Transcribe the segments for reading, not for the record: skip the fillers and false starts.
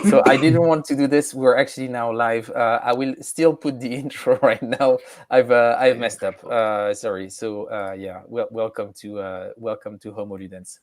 So I didn't want to do this. We're actually now live. I will still put the intro right now. I've messed up. Sorry. So yeah, welcome to Homo Ludens.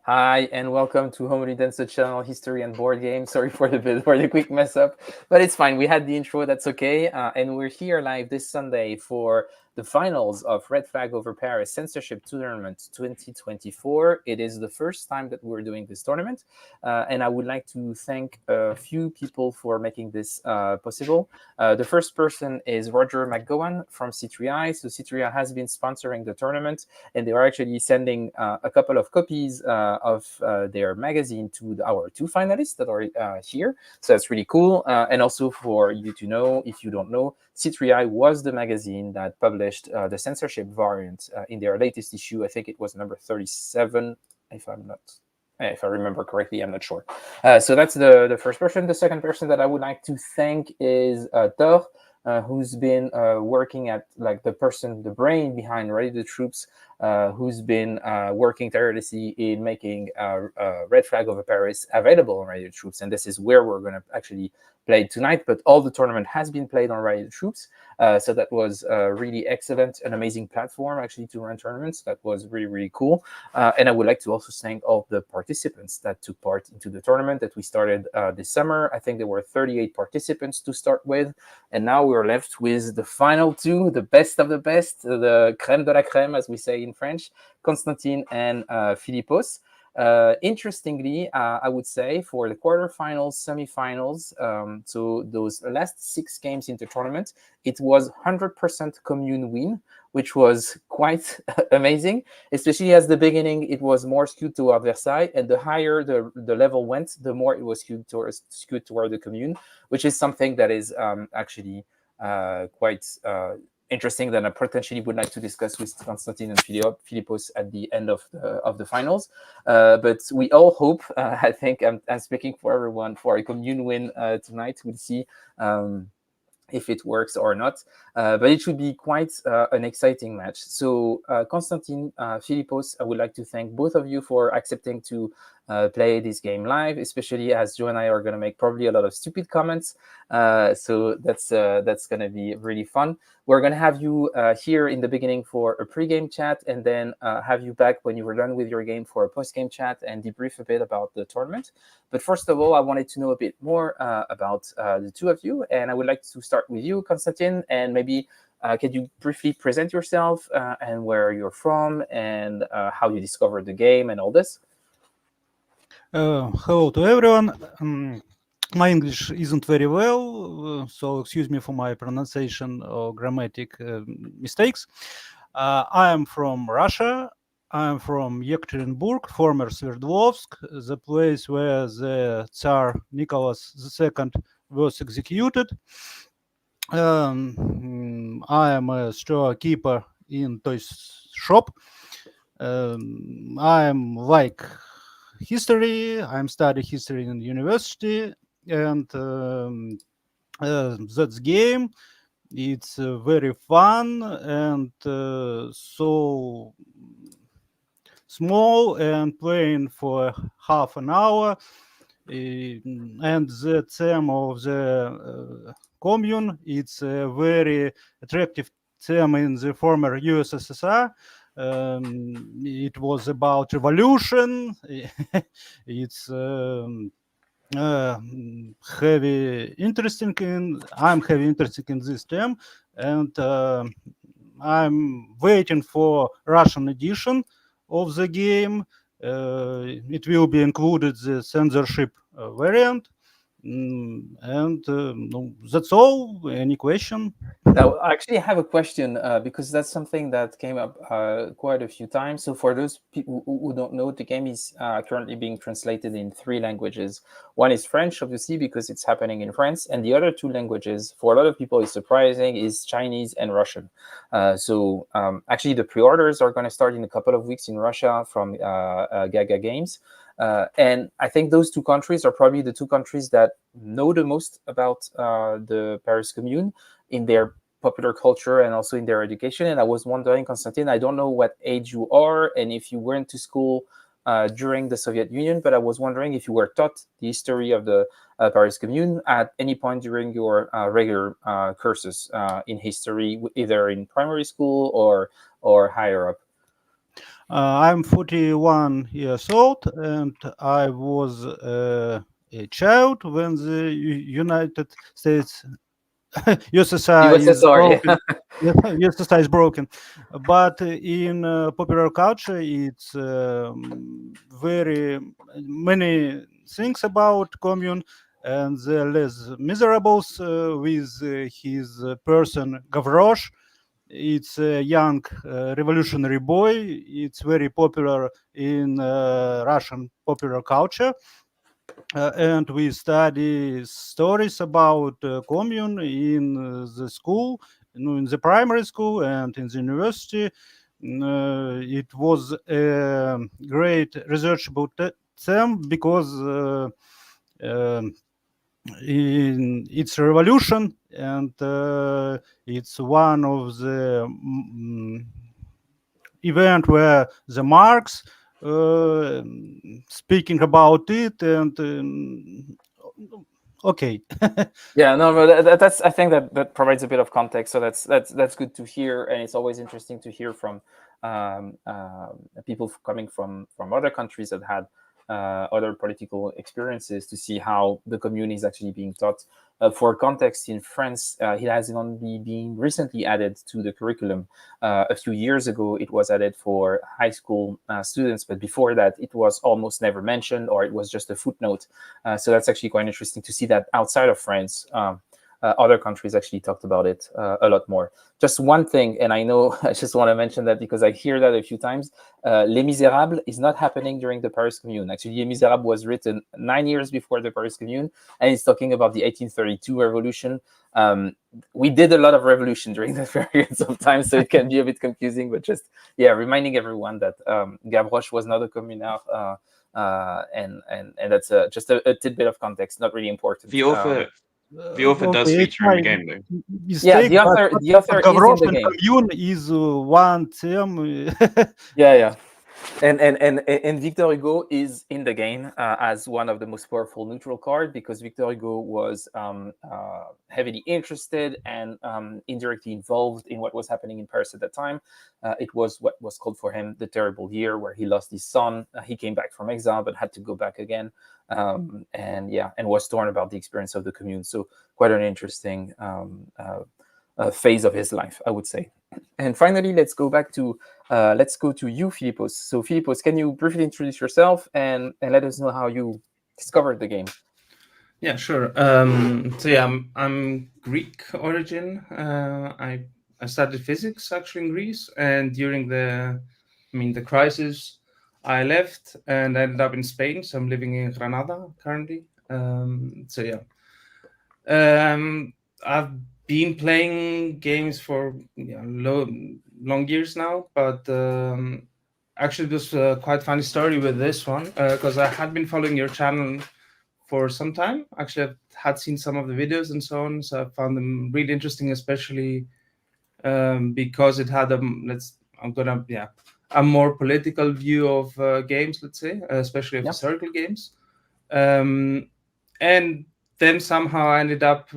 Hi, and welcome to Homo Ludens, the channel History and Board Games. Sorry for the quick mess up, but it's fine. We had the intro, that's okay. And we're here live this Sunday for the finals of Red Flag Over Paris Censorship Tournament 2024. It is the first time that we're doing this tournament, and I would like to thank a few people for making this possible. The first person is Roger McGowan from C3I. So C3I has been sponsoring the tournament, and they are actually sending a couple of copies of their magazine to our two finalists that are here. So that's really cool. And also for you to know, if you don't know, C3I was the magazine that published the censorship variant in their latest issue. I think it was number 37, if I remember correctly, I'm not sure. So that's the first person. The second person that I would like to thank is Thor, who's been working at the brain behind Ready the Troops, who's been working tirelessly in making Red Flag Over Paris available on Ready the Troops. And this is where we're going to actually play tonight, but all the tournament has been played on Ready the Troops. So that was really excellent, an amazing platform actually to run tournaments. That was really, really cool. And I would like to also thank all the participants that took part into the tournament that we started this summer. I think there were 38 participants to start with. And now we're left with the final two, the best of the best, the crème de la crème, as we say in French, Constantine and Philippos. Interestingly, I would say for the quarterfinals, semifinals, so those last 6 games in the tournament, it was 100% commune win, which was quite amazing, especially as the beginning, it was more skewed toward Versailles, and the higher the level went, the more it was skewed toward the commune, which is something that is actually quite interesting that I potentially would like to discuss with Constantine and Philippos at the end of the finals. But we all hope, I think I'm speaking for everyone, for a commune win tonight. We'll see if it works or not. But it should be quite an exciting match. So Constantine, Philippos, I would like to thank both of you for accepting to play this game live, especially as Joe and I are going to make probably a lot of stupid comments. So that's going to be really fun. We're going to have you here in the beginning for a pre-game chat, and then have you back when you were done with your game for a post-game chat and debrief a bit about the tournament. But first of all, I wanted to know a bit more about the two of you, and I would like to start with you, Constantine, and maybe can you briefly present yourself and where you're from and how you discovered the game and all this? Hello to everyone. My English isn't very well, so excuse me for my pronunciation or grammatic mistakes. I am from Russia. I am from Yekaterinburg, former Sverdlovsk, the place where the Tsar Nicholas II was executed. I am a storekeeper in toys shop. I am like history. I'm studying history in university, and that's game. It's very fun and so small, and playing for half an hour. And the theme of the commune, it's a very attractive theme in the former USSR. It was about revolution. It's heavy interesting I'm heavy interested in this theme, and I'm waiting for Russian edition of the game. It will be included the censorship variant. And no, that's all. Any question? Now, I actually have a question because that's something that came up quite a few times. So for those people who don't know, the game is currently being translated in 3 languages. One is French, obviously, because it's happening in France. And the other 2 languages, for a lot of people, is surprising, is Chinese and Russian. So actually, the pre-orders are going to start in a couple of weeks in Russia from Gaga Games. And I think those two countries are probably the two countries that know the most about the Paris Commune in their popular culture and also in their education. And I was wondering, Konstantin, I don't know what age you are and if you went to school during the Soviet Union, but I was wondering if you were taught the history of the Paris Commune at any point during your regular courses in history, either in primary school or higher up. I'm 41 years old, and I was a child when the United States USSR is USSR, broken. USSR is broken, but in popular culture, it's very many things about commune, and the Les Miserables with his person Gavroche. It's a young revolutionary boy. It's very popular in Russian popular culture. And we study stories about commune in the school, in the primary school and in the university. It was a great researchable them because um, in its revolution, and it's one of the event where the Marx speaking about it, and okay. Yeah, no, but that's. I think that provides a bit of context, so that's good to hear, and it's always interesting to hear from people coming from other countries that had other political experiences to see how the commune is actually being taught. For context, in France, it has only been recently added to the curriculum. A few years ago, it was added for high school students, but before that, it was almost never mentioned, or it was just a footnote. So that's actually quite interesting to see that outside of France, other countries actually talked about it a lot more. Just one thing, and I know I just want to mention that because I hear that a few times. Les Miserables is not happening during the Paris Commune. Actually, Les Miserables was written 9 years before the Paris Commune, and it's talking about the 1832 revolution. We did a lot of revolution during that periods of time, so it can be a bit confusing. But just reminding everyone that Gavroche was not a communard. And that's just a tidbit of context, not really important. The author does Okay, it's feature in my the game, though. Yeah, mistake, the author but is in Gavroche the and game. commune is one term. Yeah. And Victor Hugo is in the game as one of the most powerful neutral cards because Victor Hugo was heavily interested and indirectly involved in what was happening in Paris at that time. It was what was called for him the terrible year, where he lost his son. He came back from exile but had to go back again, and was torn about the experience of the Commune. So quite an interesting phase of his life, I would say. And finally, let's go to you, Philippos. So, Philippos, can you briefly introduce yourself and let us know how you discovered the game? Yeah, sure. I'm Greek origin. I studied physics actually in Greece, and during the crisis, I left and ended up in Spain. So I'm living in Granada currently. I've been playing games for long years now, but actually, it was a quite funny story with this one because I had been following your channel for some time. Actually, I had seen some of the videos and so on, so I found them really interesting, especially because it had a more political view of games, let's say, especially of historical games. And then somehow I ended up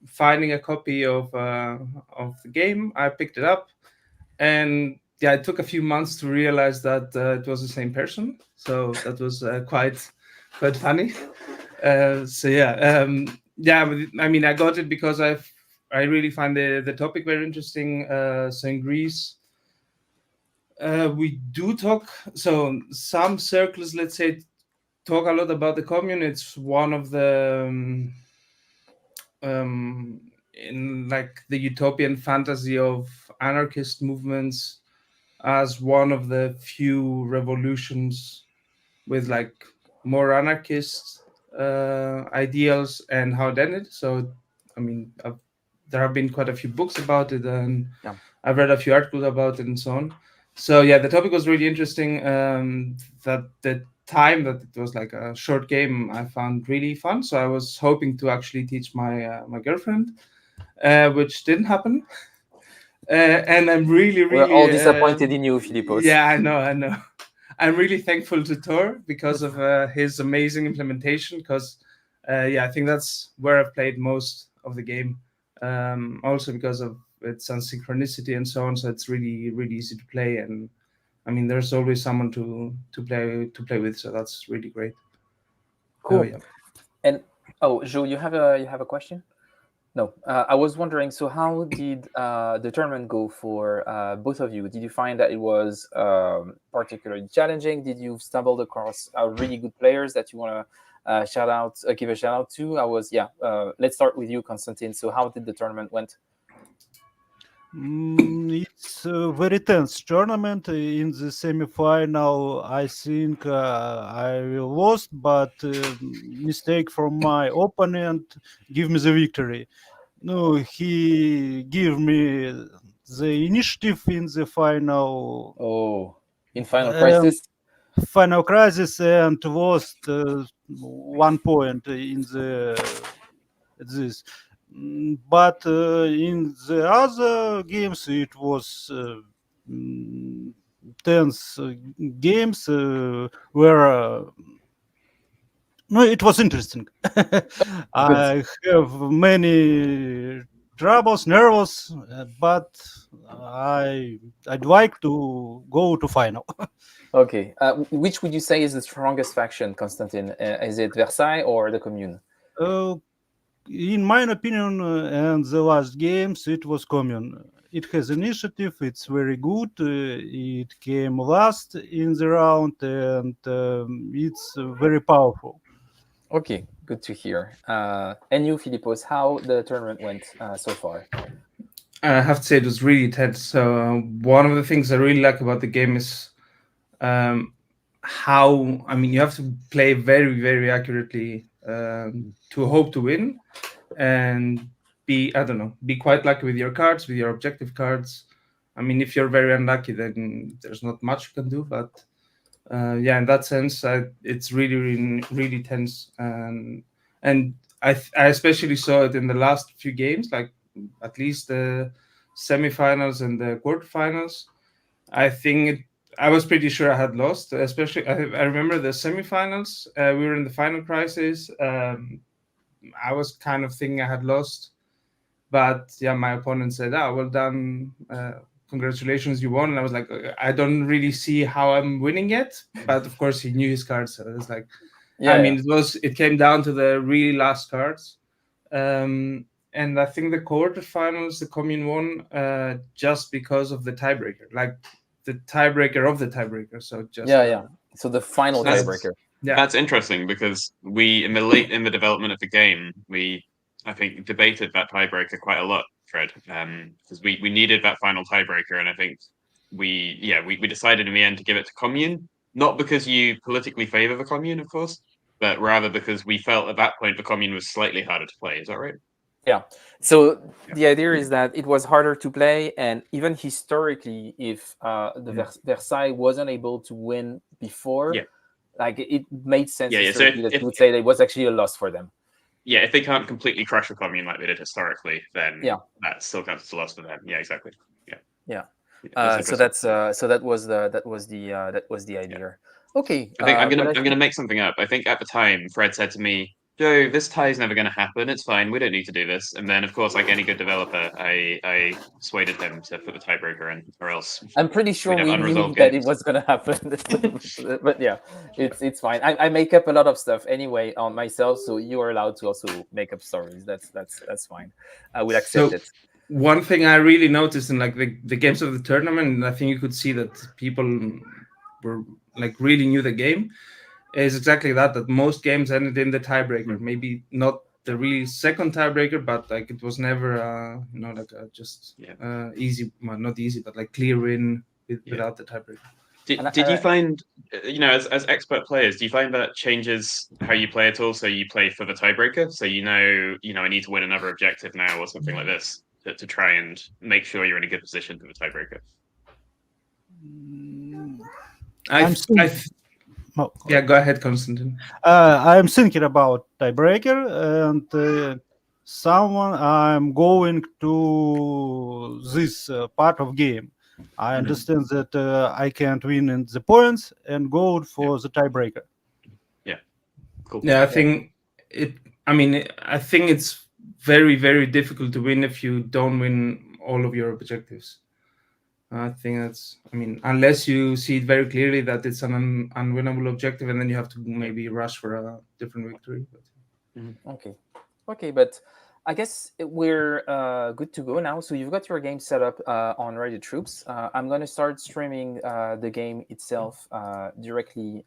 finding a copy of the game. I picked it up, and it took a few months to realize that it was the same person. So that was quite funny. I got it because I really find the topic very interesting. So in Greece, we do talk. So some circles, let's say, talk a lot about the commune. It's one of the in like the utopian fantasy of anarchist movements as one of the few revolutions with like more anarchist ideals and how it ended. So, there have been quite a few books about it, and I've read a few articles about it and so on. So the topic was really interesting. That time that it was like a short game, I found really fun. So I was hoping to actually teach my girlfriend, which didn't happen. And I'm really, We're all really, disappointed in you, Philippos. yeah, I know. I'm really thankful to Tor because of his amazing implementation. Because, yeah, I think that's where I've played most of the game. Also because of its synchronicity and so on. So it's really, really easy to play, and I mean, there's always someone to play with. So that's really great. Cool. Yeah. And Joe, you have a question? No, I was wondering. So, how did the tournament go for both of you? Did you find that it was particularly challenging? Did you stumble across really good players that you want to give a shout out to? Let's start with you, Konstantin. So, how did the tournament went? It's a very tense tournament. In the semi-final, I think I lost, but mistake from my opponent give me the victory. No, he give me the initiative in the final Oh, in Final and Crisis. final crisis and lost 1 point in the this. But in the other games, it was mm, tense games where no, it was interesting. Good. I have many troubles, nervous, but I'd like to go to final. Okay. Which would you say is the strongest faction, Konstantin? Is it Versailles or the Commune? uh, in my opinion, and the last games, it was common. It has initiative. It's very good. It came last in the round, and it's very powerful. Okay, good to hear. And you, Philippos, how the tournament went so far? I have to say it was really tense. So one of the things I really like about the game is how, I mean, you have to play very, very accurately to hope to win, and be, I don't know, be quite lucky with your cards, with your objective cards. I mean, if you're very unlucky, then there's not much you can do. But yeah, in that sense, it's really, really, really tense, and I especially saw it in the last few games, like at least the semifinals and the quarterfinals. I think I was pretty sure I had lost. Especially, I remember the semifinals. We were in the final crisis. I was kind of thinking I had lost, but yeah, my opponent said, "Ah, well done, congratulations, you won." And I was like, I don't really see how I'm winning yet, but of course he knew his cards, so it was like, I mean, it came down to the really last cards. And I think the quarterfinals, the Commune won just because of the tiebreaker, like the tiebreaker of the tiebreaker. So just Yeah. So the final so tiebreaker. yeah, That's interesting because we in the development of the game, we I think debated that tiebreaker quite a lot, Fred, because we needed that final tiebreaker, and I think we decided in the end to give it to Commune, not because you politically favor the Commune, of course, but rather because we felt at that point the Commune was slightly harder to play. Is that right? Yeah. So the idea is that it was harder to play, and even historically, if Versailles wasn't able to win before, Yeah. like it made sense Yeah. So historically that you would say that it was actually a loss for them. yeah, if they can't completely crush a Commune like they did historically, then Yeah. that still counts as a loss for them. Yeah, exactly. Yeah. That's So that was the idea. Okay. I think But I I'm gonna make something up. I think at the time Fred said to me, "Joe, this tie is never gonna happen. It's fine. We don't need to do this." And then, of course, like any good developer, I persuaded him to put the tiebreaker in, or else I'm pretty sure we'd have we knew unresolved that it games. was gonna happen, but yeah, it's fine. I make up a lot of stuff anyway on myself, so you are allowed to also make up stories. That's fine. I will accept so it. one thing I really noticed in like the games of the tournament, and I think you could see that people were like really knew the game, is exactly that most games ended in the tiebreaker. Maybe not the really second tiebreaker, but like it was never like just easy, well, not easy, but like clear win without the tiebreaker. Did you find, as expert players, do you find that changes how you play at all? So you play for the tiebreaker, so I need to win another objective now or something like this to try and make sure you're in a good position for the tiebreaker. Oh, Yeah, go ahead, Konstantin. I am thinking about tiebreaker, and I'm going to this part of game. I understand that I can't win in the points and go for the tiebreaker. Cool. Yeah, I think I think it's very, very difficult to win if you don't win all of your objectives. I think that's, unless you see it very clearly that it's an unwinnable objective, and then you have to maybe rush for a different victory. Okay, but I guess we're good to go now. So you've got your game set up on Ready Troops. I'm going to start streaming the game itself directly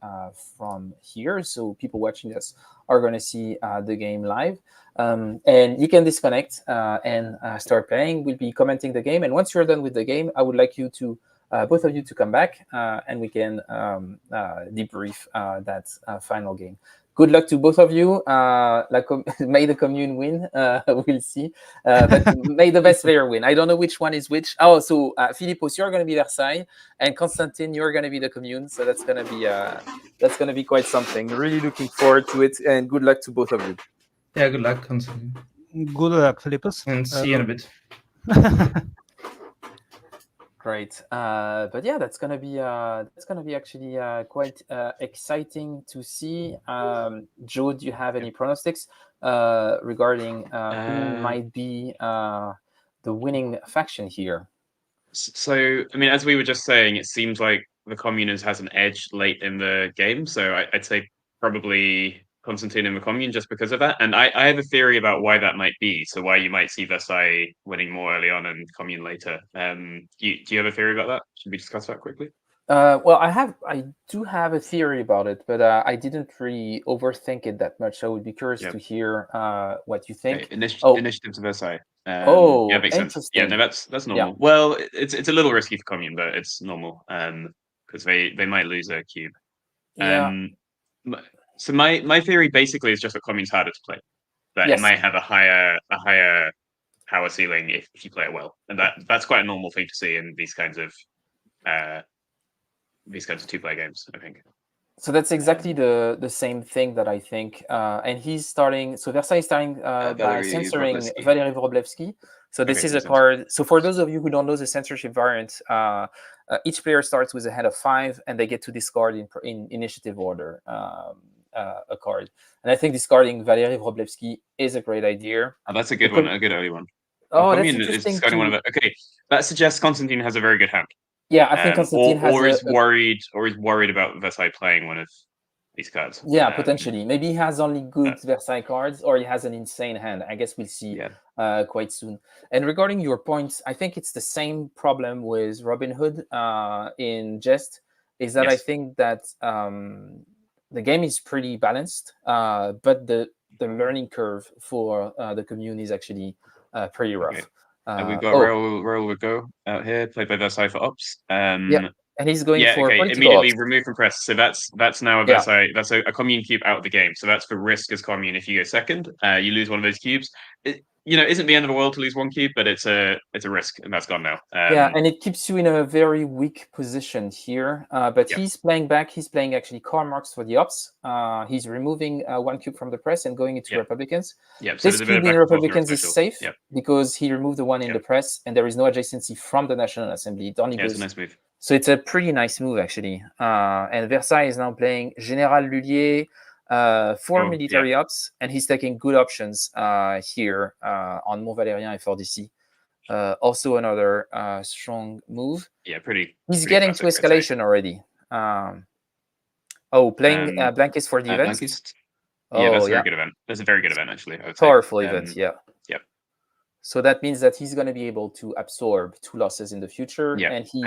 from here. So people watching this are going to see the game live. And you can disconnect and start playing. We'll be commenting the game. And once you're done with the game, I would like you to, both of you, to come back and we can debrief that final game. Good luck to both of you. May the commune win. We'll see. But may the best player win. I don't know which one is which. Oh, so Philippos, you're going to be Versailles, and Constantine, you're going to be the commune. So that's going to be quite something. Really looking forward to it, and good luck to both of you. Yeah, good luck, Konstantin. Good luck, Philippus. And see you in a bit. Great, but yeah, that's gonna be actually quite exciting to see. Joe, do you have any pronostics regarding who might be the winning faction here? So, as we were just saying, it seems like the Communers has an edge late in the game. So I'd say probably Constantine and the Commune just because of that. And I have a theory about why that might be. So why you might see Versailles winning more early on and Commune later. Do you have a theory about that? Should we discuss that quickly? Well, I do have a theory about it, but I didn't really overthink it that much. I would be curious to hear what you think. Okay. Initiative to Versailles. Yeah, makes sense. Yeah, no, that's normal. Yeah. Well, it's a little risky for Commune, but it's normal because they might lose a cube. Yeah. So my theory basically is just that Commune's harder to play, but it might have a higher power ceiling if you play it well, and that's quite a normal thing to see in these kinds of 2-player games, I think. So that's exactly the same thing that I think. And he's starting. So Versailles is starting by censoring Valery Wroblewski. So this is a card. So for those of you who don't know the censorship variant, each player starts with a hand of 5, and they get to discard in initiative order a card. And I think discarding Valery Wroblewski is a great idea. Oh, that's a good one, a good early one. Oh, that's interesting. Okay, that suggests Constantine has a very good hand. Yeah, I think Constantine has is worried about Versailles playing one of these cards. Yeah, potentially. Maybe he has only good Versailles cards, or he has an insane hand. I guess we'll see quite soon. And regarding your points, I think it's the same problem with Robin Hood in Jest, is that I think that the game is pretty balanced, but the learning curve for the commune is actually pretty rough. Okay. And we've got Raoul Rigaud out here, played by Versailles for Ops. And he's going for immediately removed from press. So that's now a Versailles. That's a commune cube out of the game. So that's for risk as commune. If you go second, you lose one of those cubes. It isn't the end of the world to lose one cube, but it's a risk, and that's gone now. And it keeps you in a very weak position here. But he's playing back. He's playing actually Karl Marx for the Ops. He's removing 1 cube from the press and going into Republicans. So this cube in Republicans is safe because he removed the one in the press, and there is no adjacency from the National Assembly. It only goes. It's a nice move. So it's a pretty nice move, actually. And Versailles is now playing General Lullier for military ops, and he's taking good options here on Mont Valérien and 4DC. Also another strong move. Yeah, pretty. He's getting to escalation already. Playing Blankist for the event. Blankist. Yeah, that's a very good event. That's a very good event, actually. Powerful event, Yep. So that means that he's going to be able to absorb 2 losses in the future, and he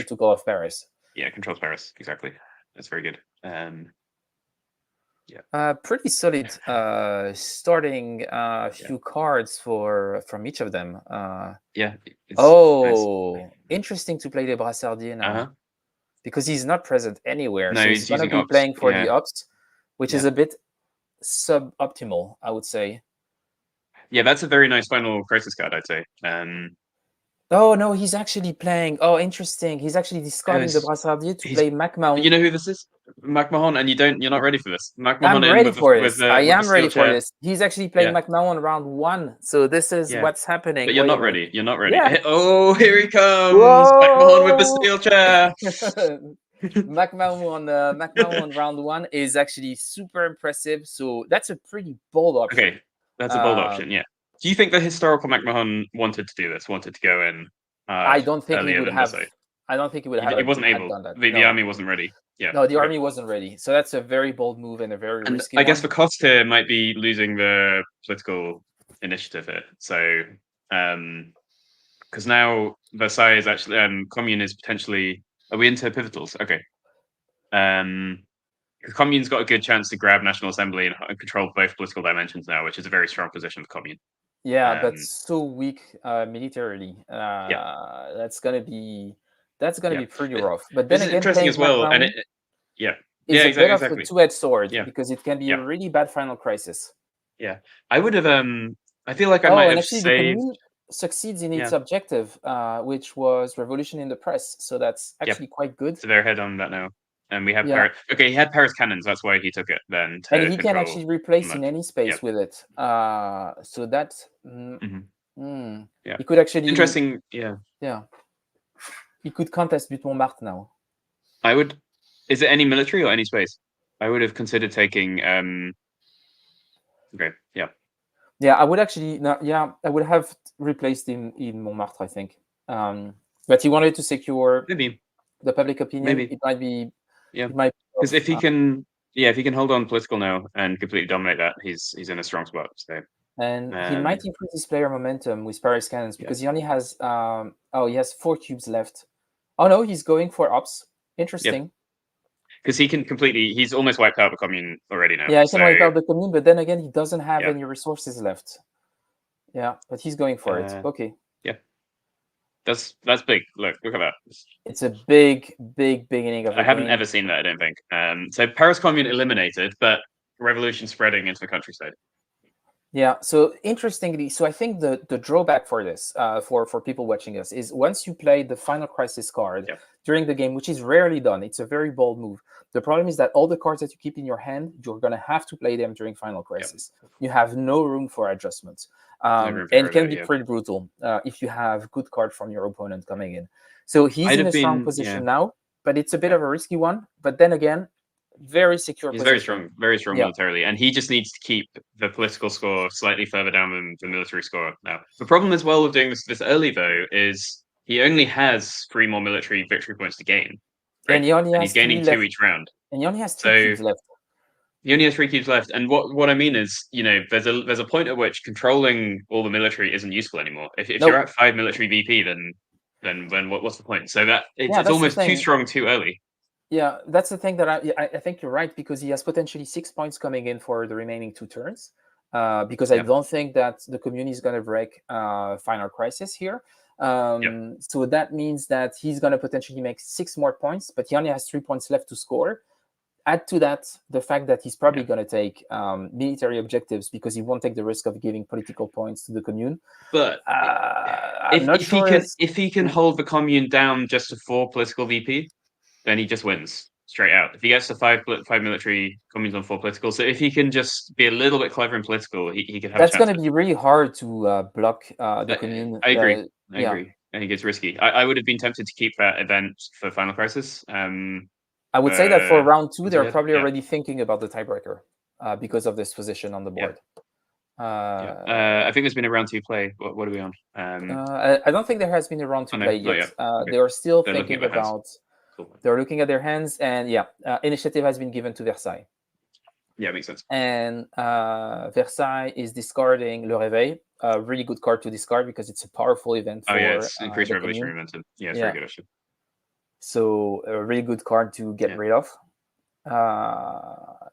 took all of Paris. Yeah, controls Paris, exactly. That's very good. Pretty solid starting few cards from each of them. Interesting to play the Brassardier now because he's not present anywhere. No, so he's going to be playing for the Ops, which is a bit suboptimal, I would say. Yeah, that's a very nice final crisis card, I'd say. Oh, no, he's actually playing... Oh, interesting. He's actually discarding the Brassardier to play Mac Mount. You know who this is? McMahon, and you're not ready for this. McMahon I'm in ready with for the, this. with the, I with the am ready steel for chair. this. He's actually playing Yeah. McMahon round 1, so this is Yeah. what's happening. But you're Wait a not minute. ready. You're not ready. Yeah. Oh, here he comes! McMahon with the Whoa! steel chair. McMahon round 1 is actually super impressive. So that's a pretty bold option. Okay, that's a bold option. Yeah. Do you think the historical McMahon wanted to do this? Wanted to go in I don't think he earlier would than have. this? I don't think he would He have wasn't had able. done that. The No. army wasn't ready. Yeah. No, the okay. army wasn't ready. So that's a very bold move and a very And risky I guess one. the cost here might be losing the political initiative here. So, because now Versailles is actually commune is potentially. Are we into pivotals? Okay. The commune's got a good chance to grab National Assembly and control both political dimensions now, which is a very strong position for commune. Yeah, but so weak militarily. That's gonna be pretty rough. But then This is again, interesting playing as well, and McMahon yeah, is a bit of a exactly. two-edged sword Yeah. because it can be a Yeah. really bad final crisis. Yeah, I would have. I feel like I Oh, might and have actually, the saved. commune succeeds in its Yeah. objective, which was revolution in the press. So that's actually quite good. So they're ahead on that now, and we have Yeah. Paris. Okay, he had Paris cannons. That's why he took it then to And he can control actually replace in much. any space with it. So that's Yeah. he could actually Interesting. Yeah. Yeah. He could contest Butte Montmartre now. I would. Is it any military or any space? I would have considered taking. Okay. Yeah. Yeah, I would actually. No, yeah, I would have replaced him in Montmartre, I think. But he wanted to secure Maybe. the public opinion. Maybe. It might be. Yeah. It might. Because if he can, if he can hold on political now and completely dominate that, he's in a strong spot. So. And he might improve his player momentum with Paris cannons because he only has. He has 4 cubes left. Oh no, he's going for ops. Interesting. Because he can completely. He's almost wiped out the commune already now. Yeah, he can wipe out the commune, but then again, he doesn't have any resources left. Yeah, but he's going for it. Okay. Yeah. That's big. Look at that. It's a big beginning of the I haven't game. ever seen that, I don't think. So Paris Commune eliminated, but revolution spreading into the countryside. Yeah, so interestingly, so I think the drawback for this, for people watching us, is once you play the Final Crisis card during the game, which is rarely done, it's a very bold move. The problem is that all the cards that you keep in your hand, you're going to have to play them during Final Crisis. You have no room for adjustments. And it can be pretty brutal if you have good card from your opponent coming in. So he's in a strong position now, but it's a bit of a risky one. But then again, very secure He's position. very strong militarily, and he just needs to keep the political score slightly further down than the military score now. The problem as well with doing this early, though, is he only has 3 more military victory points to gain. Right? And he only has he's gaining 2 each round. And he only has 2 cubes left. He only has 3 cubes left. And what I mean is, there's a point at which controlling all the military isn't useful anymore. If you're at 5 military VP, then what's the point? So that it's almost too strong too early. Yeah, that's the thing that I think you're right, because he has potentially 6 points coming in for the remaining 2 turns. Because I don't think that the commune is going to break Final Crisis here. So that means that he's going to potentially make 6 more points, but he only has 3 points left to score. Add to that the fact that he's probably going to take military objectives because he won't take the risk of giving political points to the commune. But if he can hold the commune down just to 4 political VP, then he just wins straight out. If he gets to 5 military communes on 4 political, so if he can just be a little bit clever in political, he could have. That's going to be really hard to block the commune. I agree. I agree. I think it's risky. I would have been tempted to keep that event for Final Crisis. I would say that for round 2, they're probably already thinking about the tiebreaker because of this position on the board. I think there's been a round 2 play. What are we on? I don't think there has been a round 2 play yet. Okay. They are still thinking about. Cool. They're looking at their hands, and initiative has been given to Versailles. Yeah, makes sense. And Versailles is discarding Le Réveil, a really good card to discard because it's a powerful event for it's increased revolutionary momentum. Yeah, it's very good actually. So a really good card to get rid of.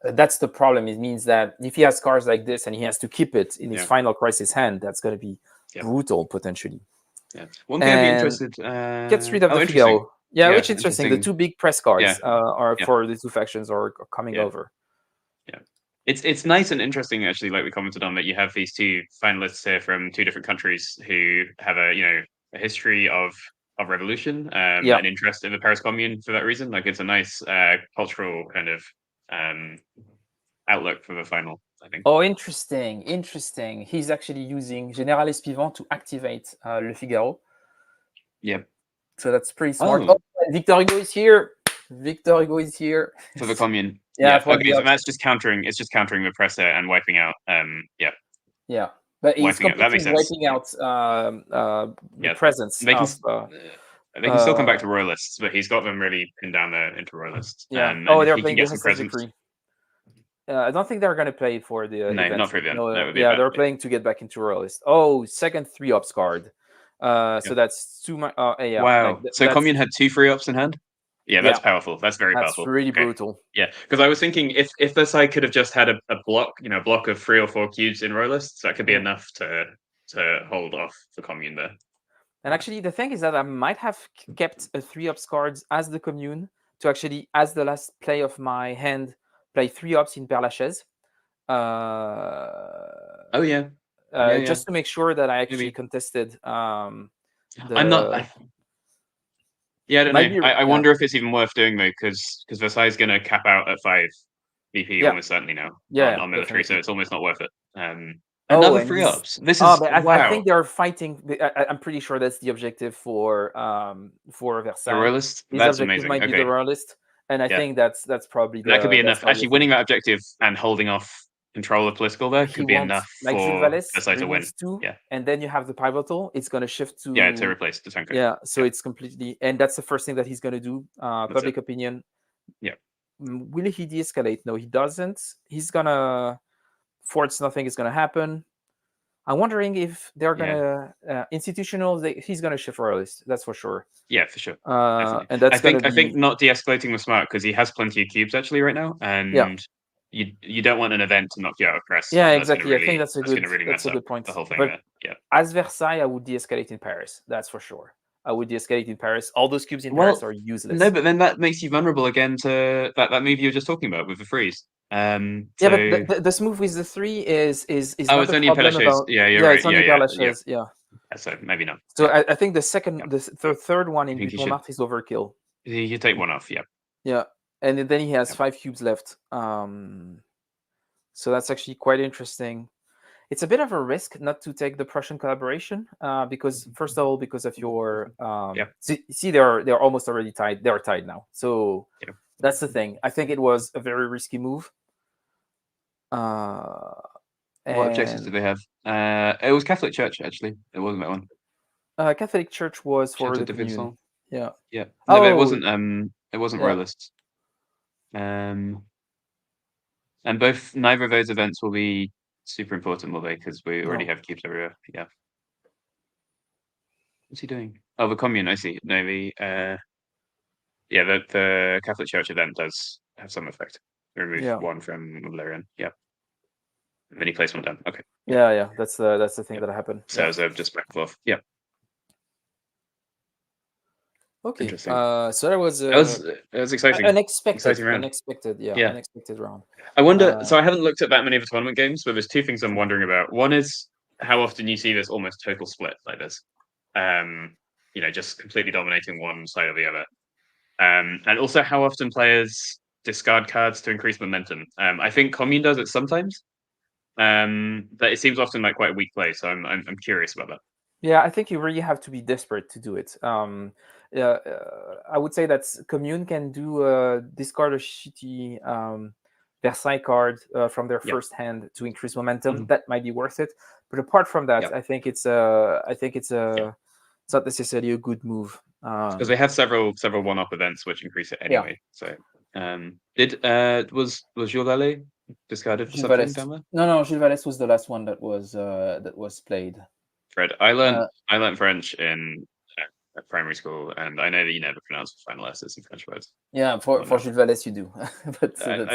That's the problem. It means that if he has cards like this and he has to keep it in his Final Crisis hand, that's going to be brutal potentially. Yeah. One thing I'd be interested. Gets rid of the Figaro. Yeah, which is interesting. The 2 big press cards are for the 2 factions are coming over. Yeah, it's nice and interesting actually. Like we commented on, that you have these 2 finalists here from 2 different countries who have a history of of revolution Yeah. and interest in the Paris Commune for that reason. Like it's a nice cultural kind of outlook for the final, I think. Oh, interesting. He's actually using Général Espivant to activate Le Figaro. Yep. So that's pretty smart. Oh. And Victor Hugo is here. For the Commune. Yeah. Okay, so that's just countering. It's just countering the presser and wiping out. Yeah. But he's Wiping out. That makes completely sense. wiping out the Yeah. presence They can, of. they can still come back to royalists, but he's got them really pinned down into royalists. Yeah. And Oh, if they're he can playing get the some Hestage presence. Decree. I don't think they're going to play for the No, event. not for the event. No, That would be yeah, bad. they're playing to get back into royalist. Oh, second 3-ups card. So that's too much. Yeah. Wow. So Commune had 2 3-ups in hand? Yeah, that's powerful. That's very powerful. That's really brutal. Yeah, because I was thinking if the side could have just had a block, block of 3 or 4 cubes in royalists, that could be enough to hold off the Commune there. And actually, the thing is that I might have kept a 3-ups cards as the Commune to actually, as the last play of my hand, play 3-ups in Père Lachaise. Oh yeah. Just to make sure that I actually contested. I'm not. Yeah, I don't know. I wonder if it's even worth doing though, because Versailles is going to cap out at 5 VP almost certainly now on military, definitely. so it's almost not worth it. Another 3-ups. This is but wow. I think they're fighting. I'm pretty sure that's the objective for Versailles. The royalist. His That's objective amazing. might be the royalist, and I think that's probably that could be enough. Actually, winning that objective and holding off control of political there could be enough like for Versailles to win. 2, and then you have the pivotal. It's going to shift to to replace the Tancred. Yeah, so it's completely, and that's the first thing that he's going to do. Public opinion. Yeah. Will he de-escalate? No, he doesn't. He's gonna force nothing is gonna happen. I'm wondering if they're gonna institutional. He's gonna shift royalist. That's for sure. Yeah, for sure. And that's I think not de-escalating was smart because he has plenty of cubes actually right now, and you don't want an event to knock you out of press. Yeah, exactly. I think that's a good point. The whole thing but there. Yeah. As Versailles, I would de-escalate in Paris. That's for sure. I would de-escalate in Paris. All those cubes in Paris are useless. No, but then that makes you vulnerable again to that move you were just talking about with the freeze. But the smooth with the 3 is it's not only in Père Lachaise. Yeah, you're right. It's only Père Lachaise. Yeah. So maybe not. So I think the third one in Montmartre is overkill. You take one off. Yeah. Yeah, and then he has 5 cubes left. So that's actually quite interesting. It's a bit of a risk not to take the Prussian collaboration because, first of all, because of your see they're almost already tied. They're tied now. So that's the thing. I think it was a very risky move. What objectives did they have? It was Catholic Church actually. It wasn't that one. Catholic Church was for Chateau the de Commune. Yeah. No, but it wasn't. It wasn't royalists. And neither of those events will be super important, will they? Because we already have cubes everywhere. Yeah. What's he doing? Oh, the Commune. I see. No, the Catholic Church event does have some effect. Remove one from Valerian. Yeah. And then he placed one down. Okay. Yeah. That's the thing that happened. So as just back off. Yeah. Okay. So that was exciting. Unexpected round. I wonder. So I haven't looked at that many of the tournament games, but there's 2 things I'm wondering about. One is how often you see this almost total split like this. Just completely dominating one side or the other. And also how often players discard cards to increase momentum. I think Commune does it sometimes. But it seems often like quite a weak play. So I'm curious about that. Yeah, I think you really have to be desperate to do it. I would say that Commune can do discard a shitty Versailles card from their first hand to increase momentum. That might be worth it. But apart from that, I think it's it's not necessarily a good move. Because they have several one-off events which increase it anyway. So was Jules Vallée discarded for something down there? No, Jules Vallée was the last one that was played. Fred, I learned French in primary school, and I know that you never pronounce final letters in French words. Yeah, for Jules Vallée you do, but I don't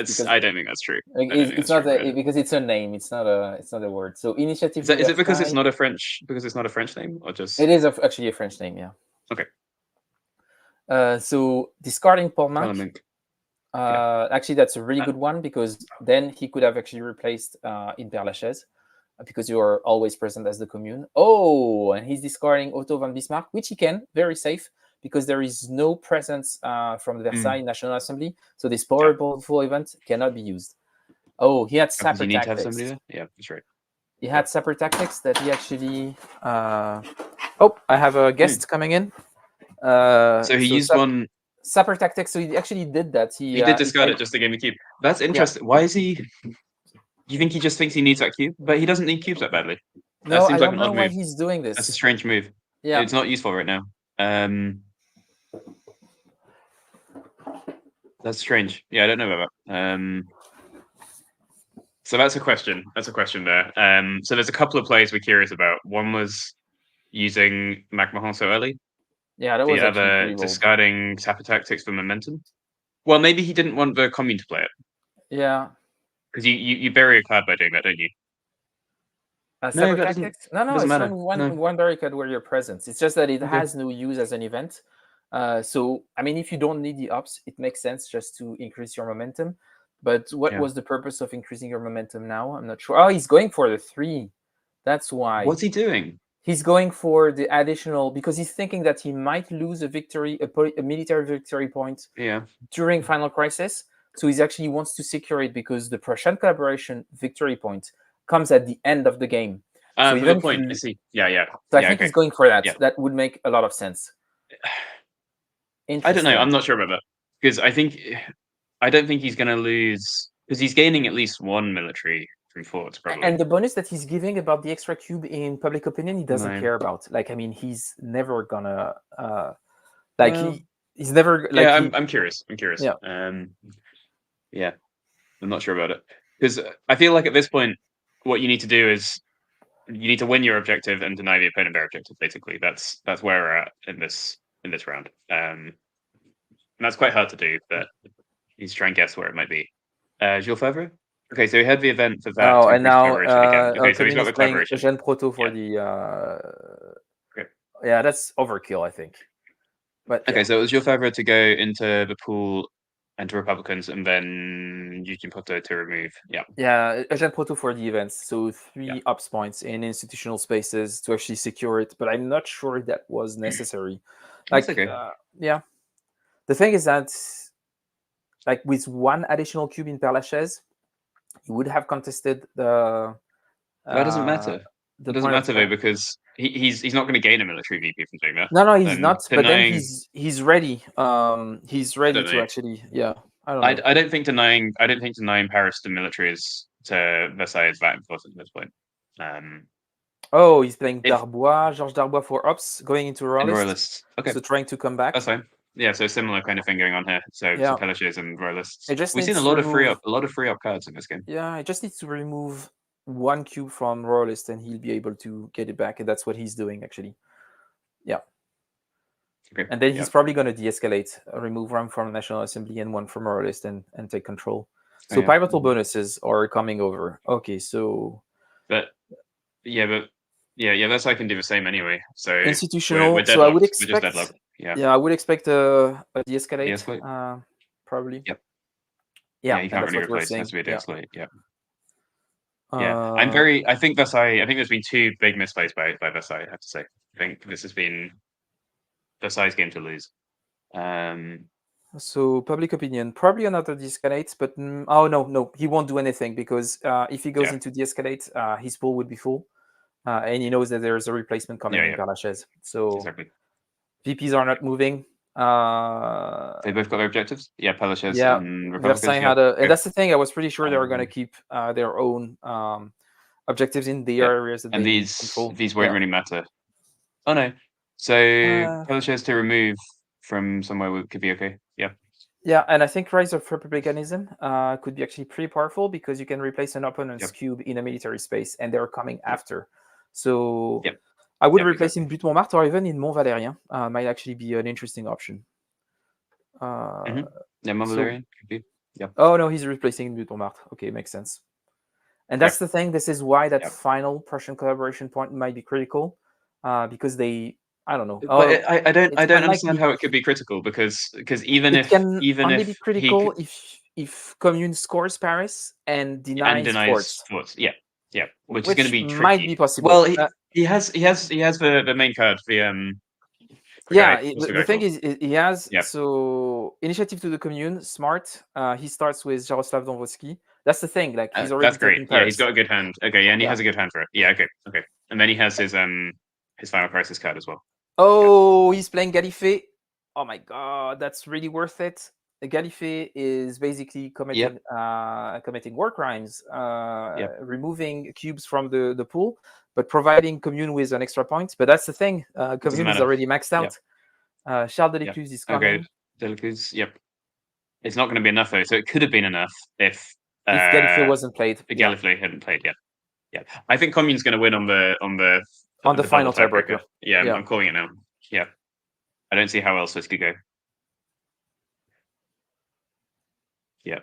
think that's true. It's not because it's a name. It's not a word. So initiative. Is it because it's not a French name, or just it is actually a French name? Yeah. Okay. So discarding Portmanque. Actually, that's a really good one because then he could have actually replaced in Père Lachaise. because you are always present as the commune. Oh, and he's discarding Otto von Bismarck, which he can, very safe, because there is no presence from the Versailles National Assembly. So this powerful event cannot be used. Oh, he had Because sapper you need to have tactics. somebody there. Yeah, that's right. He had sapper tactics that he actually. Oh, I have a guest coming in. So he used one. Sapper tactics. So he actually did that. He did discard it just to gain the cube. That's interesting. Why is he? You think he just thinks he needs that cube, but he doesn't need cubes that badly. No, I don't know why he's doing this. That's a strange move. Yeah, it's not useful right now. That's strange. Yeah, I don't know about that. So that's a question. That's a question there. So there's a couple of plays we're curious about. One was using MacMahon so early. Yeah, that was the actually other pretty bold. discarding Sapper Tactics for momentum. Well, maybe he didn't want the commune to play it. Yeah. Because you bury a card by doing that, don't you? Sapper Tactics? No, doesn't it's matter. one bury card where your presence. It's just that it has no use as an event. So, I mean, if you don't need the ups, it makes sense just to increase your momentum. But what was the purpose of increasing your momentum now? I'm not sure. Oh, he's going for the 3. That's why. What's he doing? He's going for the additional, because he's thinking that he might lose a victory, a military victory point during Final Crisis. So he actually wants to secure it because the Prussian collaboration victory point comes at the end of the game. So even point, I see. Yeah. So I think he's going for that. Yeah. That would make a lot of sense. I don't know. I'm not sure about that. Because I don't think he's going to lose, because he's gaining at least one military from forts, probably. And the bonus that he's giving about the extra cube in public opinion, he doesn't care about. Like, I mean, he's never gonna he's never like. Yeah, I'm curious. Yeah. Yeah, I'm not sure about it, because I feel like at this point, what you need to do is you need to win your objective and deny the opponent their objective. Basically, that's where we're at in this round. And that's quite hard to do, but he's trying to guess where it might be. Jules Favre? Okay, so he had the event for that. Oh, and now okay, so he's got the collaboration. Eugène Proto for the. Yeah, that's overkill, I think. But okay, so it was Jules Favre to go into the pool and to Republicans, and then Eugène Proto to remove. Yeah. Yeah, Eugène Proto for the events. So 3 ups points in institutional spaces to actually secure it, but I'm not sure that was necessary. Like, yeah. The thing is that, like, with 1 additional cube in Père Lachaise, you would have contested the. That doesn't matter. It doesn't matter though, because he's not going to gain a military VP from doing that. No, he's not. But then he's ready. He's ready to actually. Yeah, I don't know. I don't think denying Paris to militaries to Versailles is that important at this point. Oh, he's playing Darbois, Georges Darbois for ups, going into Royalists. Okay. So trying to come back. That's fine. Yeah, so similar kind of thing going on here. So Pelletiers and Royalists. We've seen a lot of free up cards in this game. Yeah, I just need to remove 1 cube from Royalist and he'll be able to get it back, and that's what he's doing actually. Yeah. Okay. And then he's probably going to de-escalate, remove 1 from National Assembly and 1 from Royalist and take control. So pivotal bonuses are coming over. Okay, so. But that's I can do the same anyway. So institutional. We're so I would expect. We're just deadlocked. Yeah, I would expect a de-escalate. Probably. Yep. Yeah, you can't really replace. It has to be a de-escalate. Yeah. I think Versailles. I think there's been 2 big misplays by Versailles. I have to say. I think this has been Versailles' game to lose. So public opinion, probably another de-escalate, but no, he won't do anything because if he goes into de-escalate, his pool would be full, and he knows that there's a replacement coming in Père Lachaise. So exactly. VPs are not moving. They both got their objectives. Yeah, Père Lachaise and Republicans. Versailles had and that's the thing. I was pretty sure they were going to keep their own objectives in the areas that they control. These won't really matter. Oh no. So Père Lachaise to remove from somewhere could be okay. Yeah. Yeah, and I think Rise of Republicanism could be actually pretty powerful because you can replace an opponent's cube in a military space, and they're coming after. So I would replace in Butte Montmartre or even in Mont Valérien. Might actually be an interesting option. Yeah, Mont Valérien could be. Yeah. Oh no, he's replacing Butte Montmartre. Okay, makes sense. And that's the thing. This is why that final Prussian collaboration point might be critical, because they. I don't know. But I don't understand how it could be critical because even if be critical if commune scores Paris and denies forts. Yeah. Yeah, which is going to be tricky. might be possible. Well, he has the main card. Yeah, what's the guy thing called? is, he has Yep. so initiative to the commune, smart. He starts with Jaroslav Dombrowski. That's the thing. Like he's already That's great. taking Yeah, he's Paris. got a good hand. Okay, yeah, and he Yeah. has a good hand for it. Yeah, okay. And then he has his Final Crisis card as well. Oh, he's playing Gallifet. Oh my god, that's really worth it. Gallifet is basically committing war crimes, removing cubes from the pool, but providing commune with an extra point. But that's the thing. Commune is matter. already maxed out. Charles de Lecuse is coming. Okay, Delicus. Yep. It's not going to be enough though. So it could have been enough if Gallifet wasn't played. Gallifet hadn't played yet. Yeah, I think Commune's going to win on the final bubble tiebreaker. Yeah, Yeah. I'm calling it now. Yeah, I don't see how else this could go. Yeah.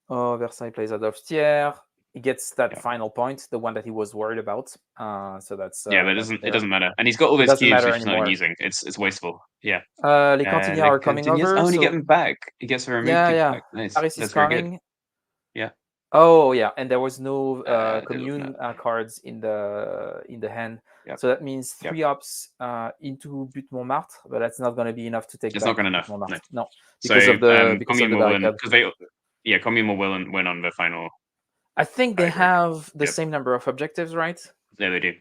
Oh, Versailles plays Adolphe Thiers. He gets that final point, the one that he was worried about. So that's but it doesn't matter. And he's got all those doesn't cubes matter which he's not anymore. using. It's wasteful. Yeah. Les Cantiniers are coming over. Oh, and so... he get them back. He gets a removed back. Nice. Paris That's is very coming. good. Yeah. Oh yeah, and there was no commune cards in the hand. Yep. So that means 3 ups into Butte Montmartre, but that's not going to be enough to take. It's not going to enough. No, because of the barricade. Commune will win on the final. I think they have the same number of objectives, right? Yeah, they do.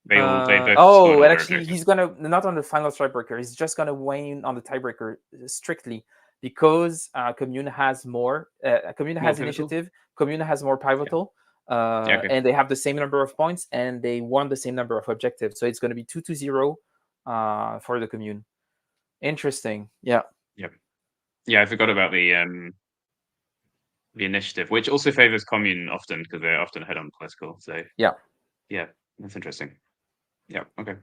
They both. And actually, he's gonna not on the final tiebreaker. He's just gonna win on the tiebreaker strictly because Commune has more. Commune has initiative. Commune has more pivotal, and they have the same number of points, and they won the same number of objectives. So it's going to be 2-0 for the Commune. Interesting. Yeah. Yep. Yeah, I forgot about the initiative, which also favors Commune often because they're often ahead on political. So yeah, that's interesting. Yeah. Okay.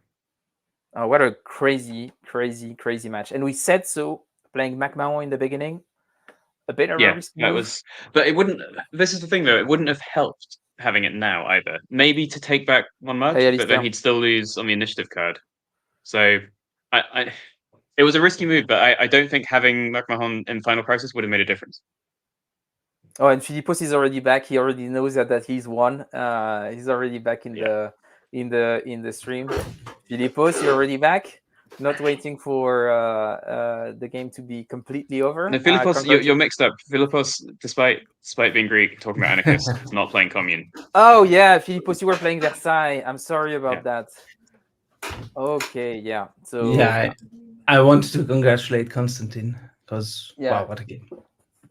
What a crazy match! And we said so playing MacMahon in the beginning. A bit of a risk move. That was, but it wouldn't. This is the thing, though. It wouldn't have helped having it now either. Maybe to take back one mark, but then he'd still lose on the initiative card. So, it was a risky move, but I don't think having MacMahon in Final Crisis would have made a difference. Oh, and Philippos is already back. He already knows that he's won. He's already back in the stream. Philippos, you're already back. Not waiting for the game to be completely over. No, Philippos, you're mixed up. Philippos, despite being Greek, talking about anarchist, is not playing Commune. Oh yeah, Philippos, you were playing Versailles. I'm sorry about that. Okay, yeah. So yeah, I wanted to congratulate Constantine because wow, what a game!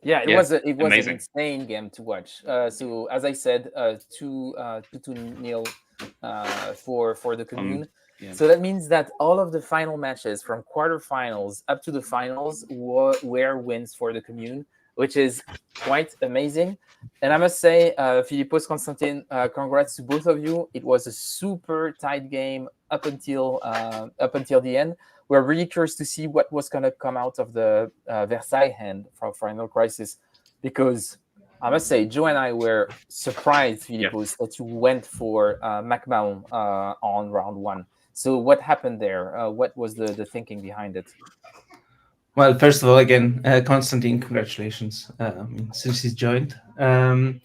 Yeah, it was an insane game to watch. So as I said, 2-0 for the Commune. So that means that all of the final matches from quarterfinals up to the finals were wins for the Commune, which is quite amazing. And I must say, Philippos, Constantine, congrats to both of you. It was a super tight game up until the end. We're really curious to see what was going to come out of the Versailles hand from Final Crisis, because I must say, Joe and I were surprised, Philippos, that you went for MacMahon on round 1. So what happened there? What was the thinking behind it? Well, first of all, again, Constantine, congratulations, since he's joined. And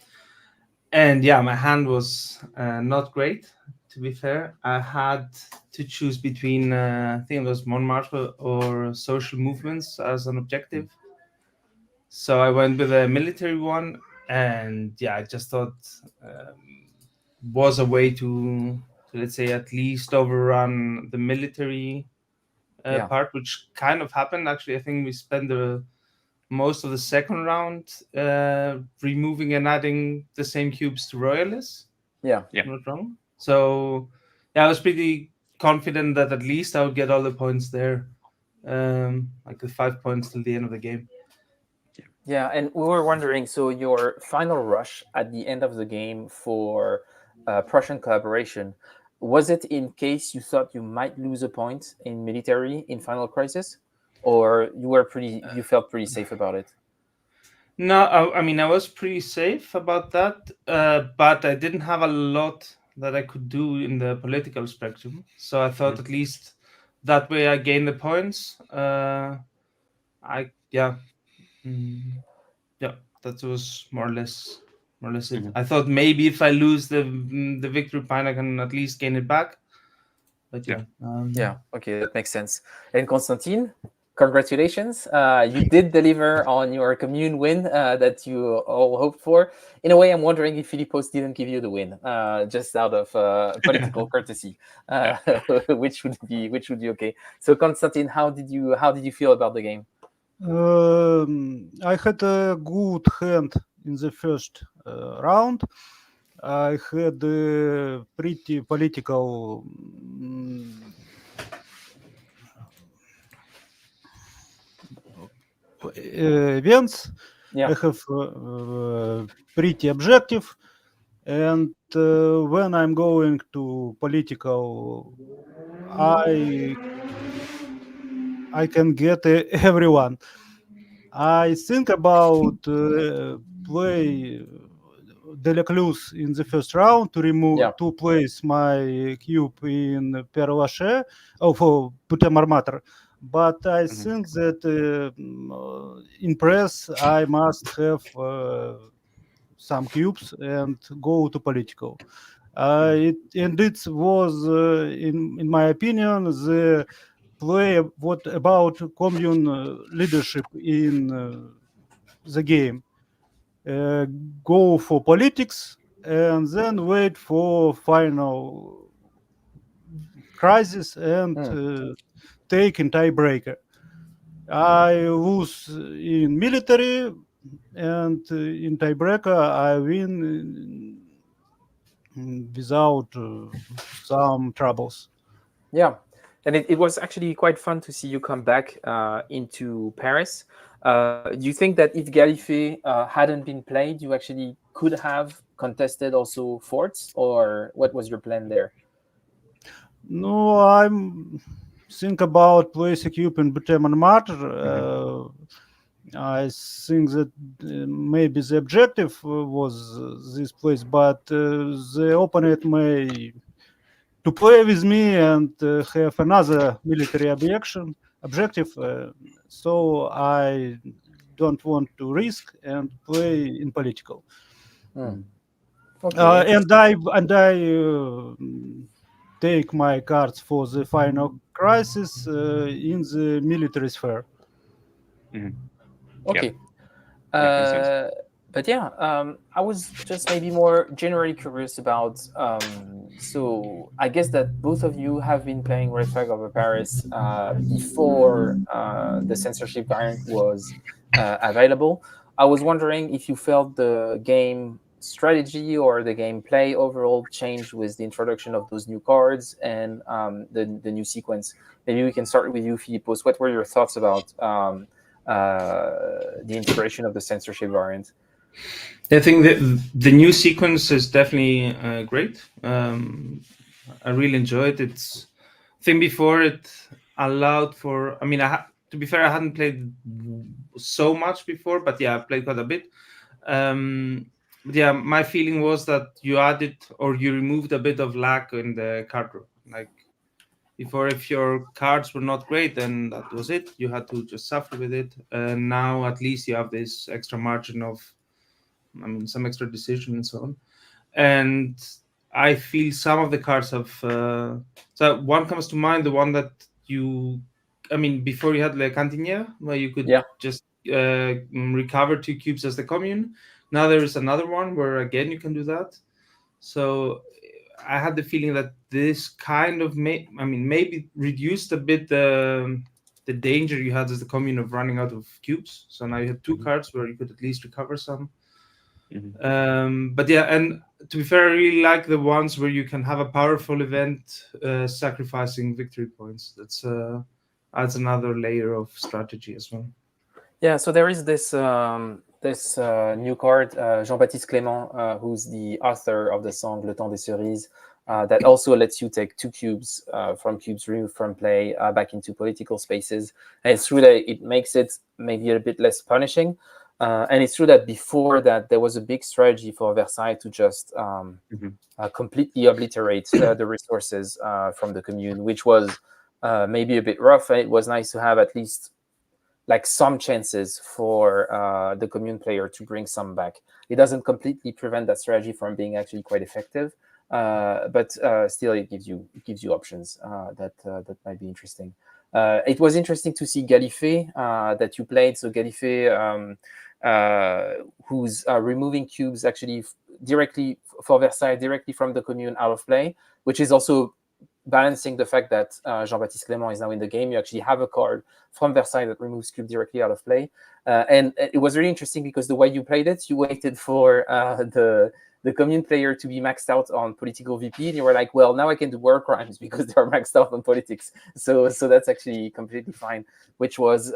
yeah, my hand was not great, to be fair. I had to choose between, I think it was Montmartre or social movements as an objective. So I went with a military one, and yeah, I just thought was a way to let's say at least overrun the military part, which kind of happened. Actually, I think we spent most of the second round removing and adding the same cubes to royalists. Yeah. Not wrong. So yeah, I was pretty confident that at least I would get all the points there, like the 5 points till the end of the game. Yeah, and we were wondering, so your final rush at the end of the game for Prussian collaboration, was it in case you thought you might lose a point in military in Final Crisis, or you felt pretty safe about it? No, I mean, I was pretty safe about that, but I didn't have a lot that I could do in the political spectrum. So I thought at least that way I gained the points. Yeah, that was more or less more or less it. Mhm. I thought maybe if I lose the victory point, I can at least gain it back. But yeah, Yeah, okay, that makes sense. And Constantine, congratulations. You did deliver on your commune win that you all hoped for. In a way, I'm wondering if Philippos didn't give you the win, just out of political courtesy, which would be okay. So, Constantine, how did you feel about the game? I had a good hand in the first round. I had pretty political events. Yeah. I have pretty objective, and when I'm going to political, I I can get everyone. I think about play Delacluse in the first round to remove Yeah. to place my cube in Père Lachaise for Putem Armator. But I think that in press I must have some cubes and go to political. It was, in my opinion, the play what about commune leadership in the game. Uh, Go for politics and then wait for final crisis and Mm. take in tiebreaker. I lose in military and in tiebreaker I win without some troubles. Yeah, and it was actually quite fun to see you come back into Paris. Do you think that if Gallifrey hadn't been played, you actually could have contested also forts, or what was your plan there? No, I'm think about place equipment Buteman matter. I think that maybe the objective was this place, but the opponent may to play with me and have another military objective. So I don't want to risk and play in political. Hmm. Mhm. Okay, And interesting. I take my cards for the final crisis in the military sphere. Mhm. Yep. Okay. Yep. Makes sense. But yeah, I was just maybe more generally curious about. So I guess that both of you have been playing Red Flag over Paris before the censorship variant was available. I was wondering if you felt the game strategy or the gameplay overall changed with the introduction of those new cards and the new sequence. Maybe we can start with you, Philippos. What were your thoughts about the integration of the censorship variant? I think that the new sequence is definitely great. I really enjoy it. I think before it allowed for. I mean, to be fair, I hadn't played so much before, but yeah, I played quite a bit. But yeah, my feeling was that you added or you removed a bit of lag in the card draw. Like before, if your cards were not great, then that was it. You had to just suffer with it. And now at least you have this extra margin of, I mean, some extra decision and so on. And I feel some of the cards have. So one comes to mind, the one that you, I mean, before you had Le Cantiniere, where you could Yeah. just recover 2 cubes as the commune. Now there is another one where again you can do that. So I had the feeling that this kind of maybe reduced a bit the danger you had as the commune of running out of cubes. So now you had 2 cards where you could at least recover some. But yeah, and to be fair, I really like the ones where you can have a powerful event sacrificing victory points. That's adds another layer of strategy as well. Yeah, so there is this new card, Jean-Baptiste Clément, who's the author of the song Le Temps des Cerises, that also lets you take 2 cubes from cubes removed from play back into political spaces. And it's true that it makes it maybe a bit less punishing. And it's true that before that, there was a big strategy for Versailles to just completely obliterate the resources from the commune, which was maybe a bit rough. It was nice to have at least like some chances for the commune player to bring some back. It doesn't completely prevent that strategy from being actually quite effective, but still it gives you options that might be interesting. It was interesting to see Gallifet that you played. So Gallifet, who's removing cubes actually directly for Versailles, directly from the commune out of play, which is also balancing the fact that Jean-Baptiste Clément is now in the game. You actually have a card from Versailles that removes cube directly out of play. And it was really interesting because the way you played it, you waited for the commune player to be maxed out on political VP, and you were like, well, now I can do war crimes because they are maxed out on politics. So that's actually completely fine, which was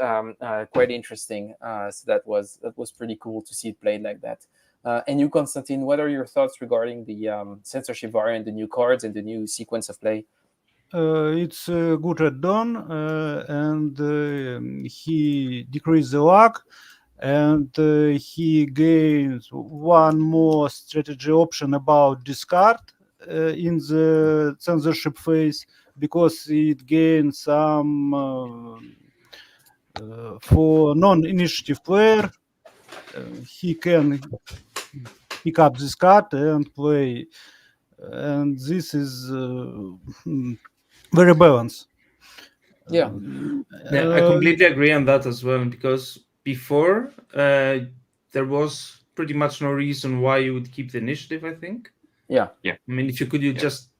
quite interesting. So that was pretty cool to see it played like that. And you, Constantine, what are your thoughts regarding the censorship variant, the new cards, and the new sequence of play? It's good add-on, and he decreased the luck, and he gains one more strategy option about discard in the censorship phase, because it gains some for non-initiative player. He can pick up this card and play, and this is very balanced. Yeah. Yeah, I completely agree on that as well, because before there was pretty much no reason why you would keep the initiative, I think. Yeah. I mean, if you could, you just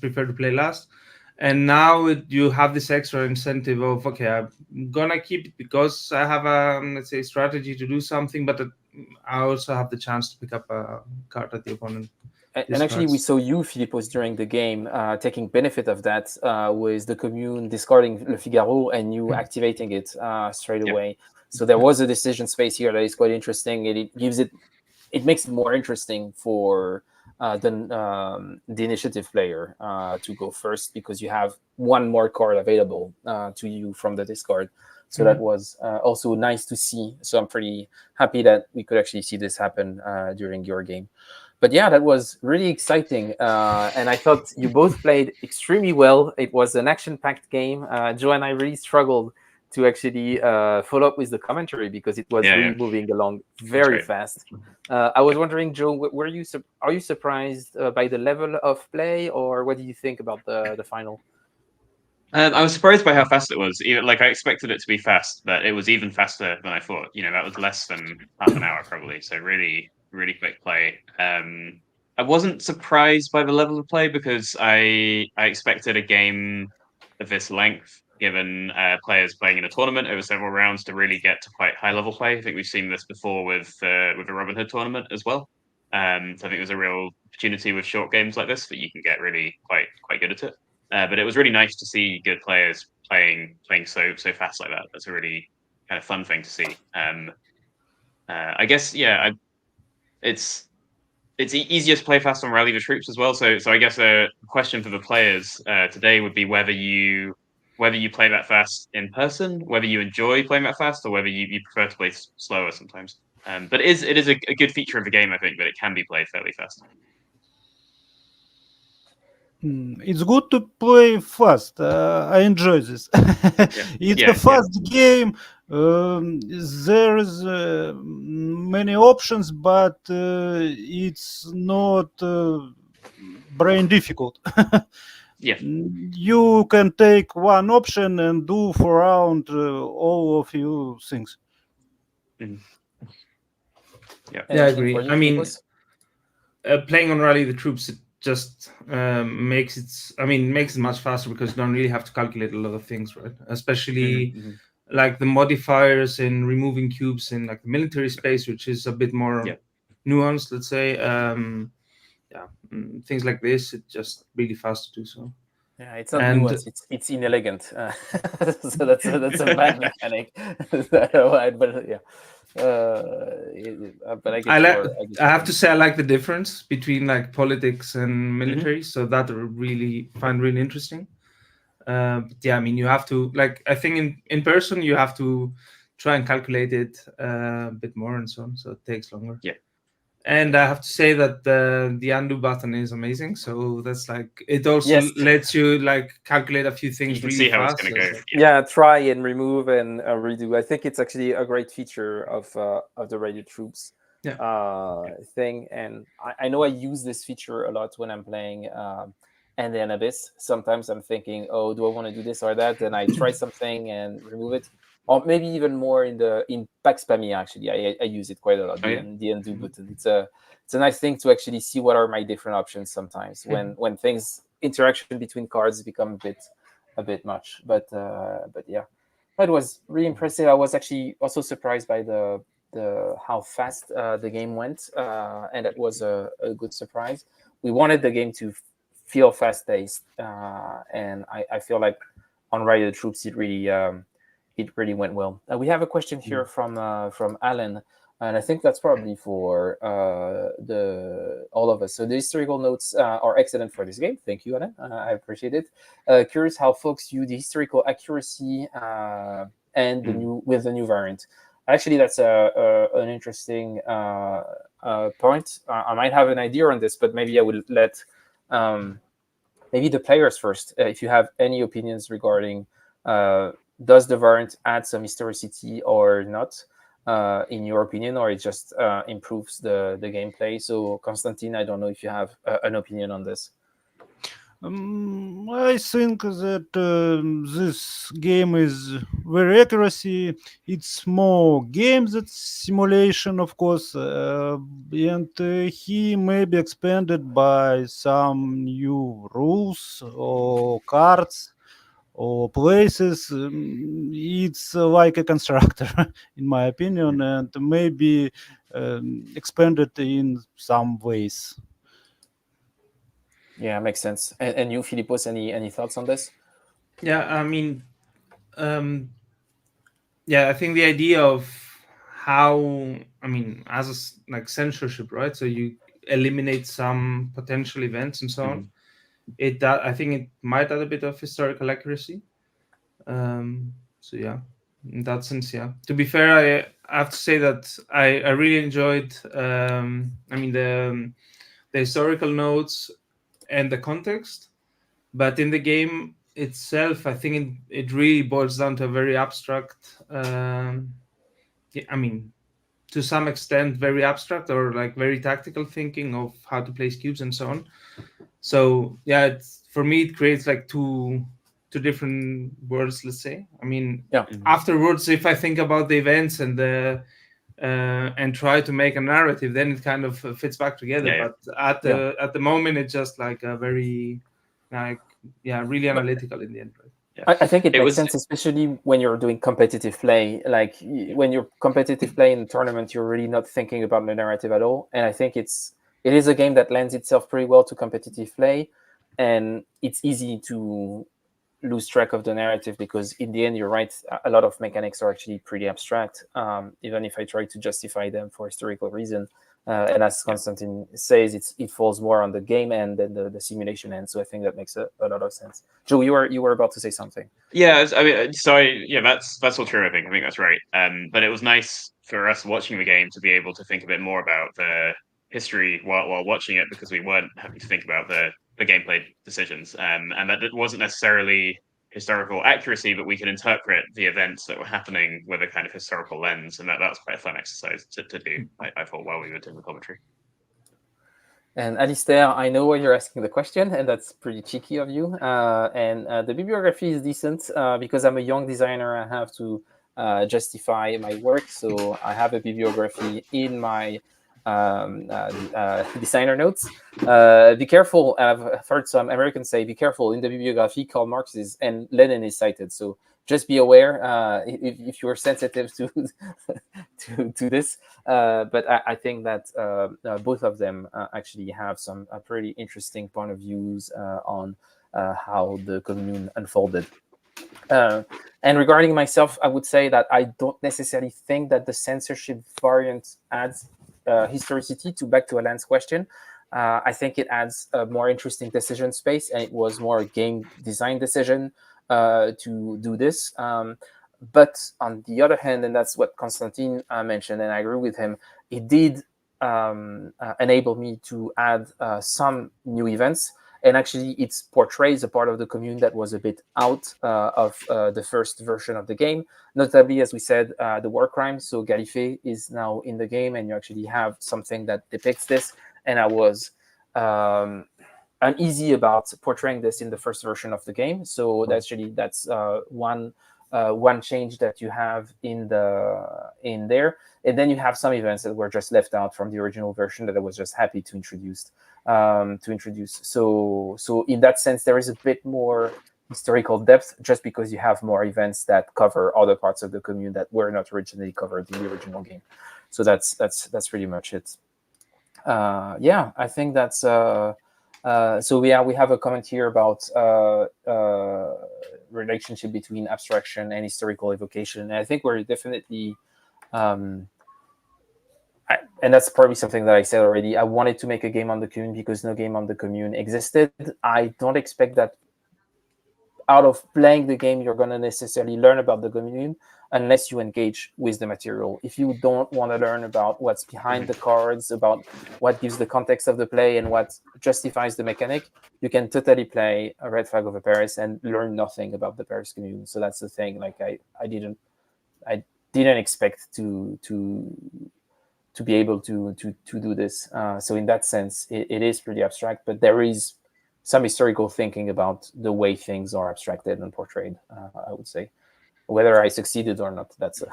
prefer to play last. And now you have this extra incentive of, okay, I'm gonna keep it because I have a, let's say, strategy to do something, but I also have the chance to pick up a card at the opponent. And actually, we saw you, Philippos, during the game taking benefit of that with the commune discarding Le Figaro and you activating it straight away. So there was a decision space here that is quite interesting. It makes it more interesting for the initiative player to go first, because you have one more card available to you from the discard. So that was also nice to see. So I'm pretty happy that we could actually see this happen during your game. But yeah, that was really exciting. And I thought you both played extremely well. It was an action-packed game. Joe and I really struggled to actually follow up with the commentary because it was really moving along very fast. I was wondering, Joe, are you surprised by the level of play, or what do you think about the final? I was surprised by how fast it was. Even, like, I expected it to be fast, but it was even faster than I thought. That was less than half an hour probably. So really, really quick play. I wasn't surprised by the level of play because I expected a game of this length, given players playing in a tournament over several rounds, to really get to quite high level play. I think we've seen this before with the Robin Hood tournament as well. So I think there's a real opportunity with short games like this that you can get really quite good at it. But it was really nice to see good players playing so fast like that. That's a really kind of fun thing to see. I guess it's easier to play fast on Rally the Troops as well. So I guess a question for the players today would be whether you play that fast in person, whether you enjoy playing that fast, or whether you prefer to play slower sometimes. But it is a good feature of the game, I think, that it can be played fairly fast. It's good to play fast. I enjoy this. It's a fast game. There is many options, but it's not brain difficult. You can take one option and do for round all of you things. Yeah, I agree. I mean, playing on Rally the Troops, it just makes it much faster because you don't really have to calculate a lot of things, right? Especially like the modifiers in removing cubes in like the military space, which is a bit more nuanced, let's say. Things like this, it's just really fast to do so. Yeah, it's not nuanced; it's inelegant. So that's a bad mechanic. But yeah. But I have to say I like the difference between like politics and military, so that I really find really interesting. But yeah, I mean, you have to, like, I think in person you have to try and calculate it a bit more and so on, so it takes longer. And I have to say that the undo button is amazing. So that's like, it also Yes. lets you like calculate a few things You can really see how it's fast. going to So go. it's like, Yeah, try and remove and redo. I think it's actually a great feature of the radio troops Yeah. thing, and I know I use this feature a lot when I'm playing and then Abyss. Sometimes I'm thinking, oh, do I want to do this or that? Then I try something and remove it, or maybe even more in Pax Pamir. Actually, I use it quite a lot. Oh, yeah. The undo button. It's a nice thing to actually see what are my different options. Sometimes when things interaction between cards become a bit much, but yeah, it was really impressive. I was actually also surprised by the how fast the game went, and that was a good surprise. We wanted the game to feel fast paced, and I feel like on Ride of the Troops it really went well. We have a question here from Alan, and I think that's probably for the all of us. So the historical notes are excellent for this game. Thank you, Alan. I appreciate it. Curious how folks view the historical accuracy and the new variant. Actually, that's an interesting point. I might have an idea on this, but maybe I will let um, maybe the players first. If you have any opinions regarding uh, does the variant add some historicity or not, in your opinion, or it just improves the gameplay? So, Constantine, I don't know if you have an opinion on this. I think that this game is very accuracy. It's more game than simulation, of course, and he may be expanded by some new rules or cards or places. It's like a constructor, in my opinion, and maybe expanded in some ways. Yeah, makes sense. And you, Philippos, any thoughts on this? yeah, I mean, um, yeah, I think the idea of how, I mean, as like censorship, right? So you eliminate some potential events and so on. I think it might add a bit of historical accuracy. So yeah, in that sense, yeah. To be fair, I have to say that I really enjoyed. I mean the historical notes and the context, but in the game itself, I think it really boils down to a very abstract. Yeah, I mean, to some extent, very abstract or like very tactical thinking of how to place cubes and so on. So yeah, it's, for me it creates like two different worlds, let's say. I mean, Yeah. afterwards, if I think about the events and try to make a narrative, then it kind of fits back together. Yeah, yeah. But at the moment, it's just like a very like, yeah, really But analytical in the end, right? I think it It makes was sense, especially when you're doing competitive play. Like when you're competitive play in a tournament, you're really not thinking about the narrative at all. And I think it is a game that lends itself pretty well to competitive play, and it's easy to lose track of the narrative because in the end, you're right. A lot of mechanics are actually pretty abstract, even if I try to justify them for historical reason. And as Constantine says, it falls more on the game end than the simulation end. So I think that makes a lot of sense. Joe, you were about to say something. Yeah, I mean, yeah, that's all true. I think that's right. But it was nice for us watching the game to be able to think a bit more about the history while watching it, because we weren't having to think about the gameplay decisions. And that it wasn't necessarily historical accuracy, but we could interpret the events that were happening with a kind of historical lens, and that was quite a fun exercise to do. I thought while we were doing the commentary. And Alistair, I know why you're asking the question, and that's pretty cheeky of you. And the bibliography is decent because I'm a young designer. I have to justify my work, so I have a bibliography in my designer notes. Be careful. I've heard some Americans say, "Be careful." In the bibliography, Karl Marx is and Lenin is cited, so just be aware if you're sensitive to to this. But I think that both of them actually have some pretty interesting point of views on how the commune unfolded. Uh, and regarding myself, I would say that I don't necessarily think that the censorship variant adds historicity to back to Alan's question. I think it adds a more interesting decision space, and it was more a game design decision to do this. But on the other hand, and that's what Constantine mentioned, and I agree with him, it did enabled me to add some new events. And actually, it portrays a part of the commune that was a bit out of the first version of the game. Notably, as we said, the war crime. So Galife is now in the game, and you actually have something that depicts this. And I was uneasy about portraying this in the first version of the game. So that's one change that you have in there. And then you have some events that were just left out from the original version that I was just happy to introduce. So in that sense, there is a bit more historical depth just because you have more events that cover other parts of the commune that were not originally covered in the original game. So that's pretty much it. I think that's we have a comment here about relationship between abstraction and historical evocation. And I think we're definitely and that's probably something that I said already. I wanted to make a game on the commune because no game on the commune existed. I don't expect that out of playing the game you're going to necessarily learn about the commune unless you engage with the material. If you don't want to learn about what's behind the cards, about what gives the context of the play and what justifies the mechanic, you can totally play a Red Flag over Paris and learn nothing about the Paris commune. So that's the thing. Like I didn't expect to be able to do this. So in that sense, it is pretty abstract, but there is some historical thinking about the way things are abstracted and portrayed, I would say. Whether I succeeded or not, that's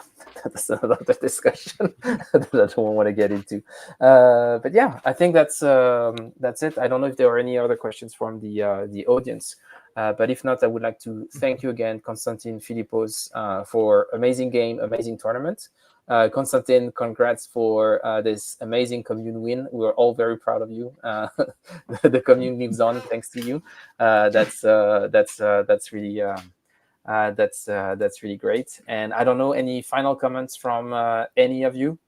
another discussion that I don't want to get into. But yeah, I think that's it. I don't know if there are any other questions from the audience. But if not, I would like to thank you again, Konstantin Philippos, for amazing game, amazing tournament. Konstantin, congrats for this amazing commune win. We're all very proud of you. The commune lives on thanks to you. That's really that's really great. And I don't know, any final comments from any of you?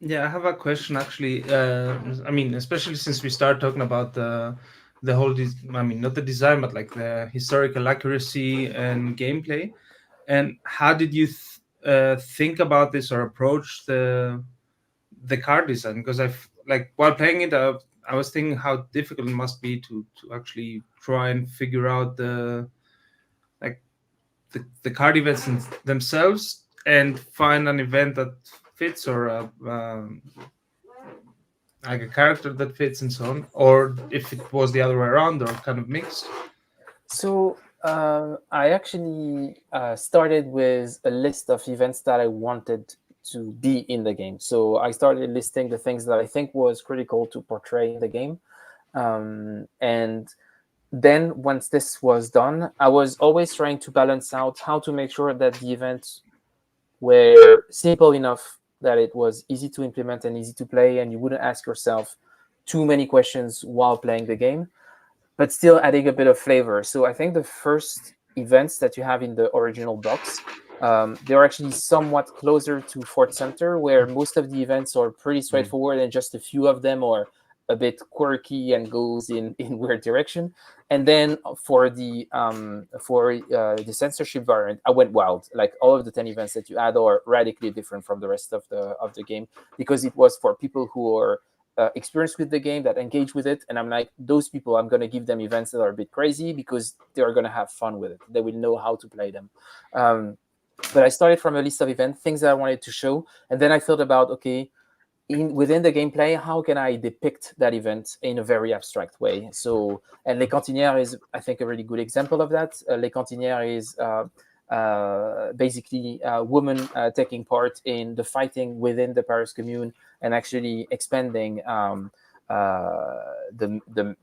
Yeah, I have a question actually. I mean, especially since we started talking about the whole, I mean, not the design, but like the historical accuracy and gameplay. And how did you think about this or approach the card design? Because like while playing it, I was thinking how difficult it must be to actually try and figure out the card events themselves and find an event that fits or like a character that fits and so on, or if it was the other way around or kind of mixed. So I actually started with a list of events that I wanted to be in the game. So I started listing the things that I think was critical to portray in the game. And then once this was done, I was always trying to balance out how to make sure that the events were simple enough that it was easy to implement and easy to play, and you wouldn't ask yourself too many questions while playing the game, but still adding a bit of flavor. So I think the first events that you have in the original box, they're actually somewhat closer to Fort Center, where most of the events are pretty straightforward and just a few of them are a bit quirky and goes in weird direction. And then for the censorship variant, I went wild. Like all of the 10 events that you add are radically different from the rest of the game, because it was for people who are experienced with the game, that engage with it. And I'm like, those people, I'm going to give them events that are a bit crazy because they're going to have fun with it. They will know how to play them. But I started from a list of events, things that I wanted to show. And then I thought about, okay, within the gameplay, how can I depict that event in a very abstract way? So, and Les Cantinières is, I think, a really good example of that. Les Cantinières is basically a woman taking part in the fighting within the Paris Commune and actually expanding the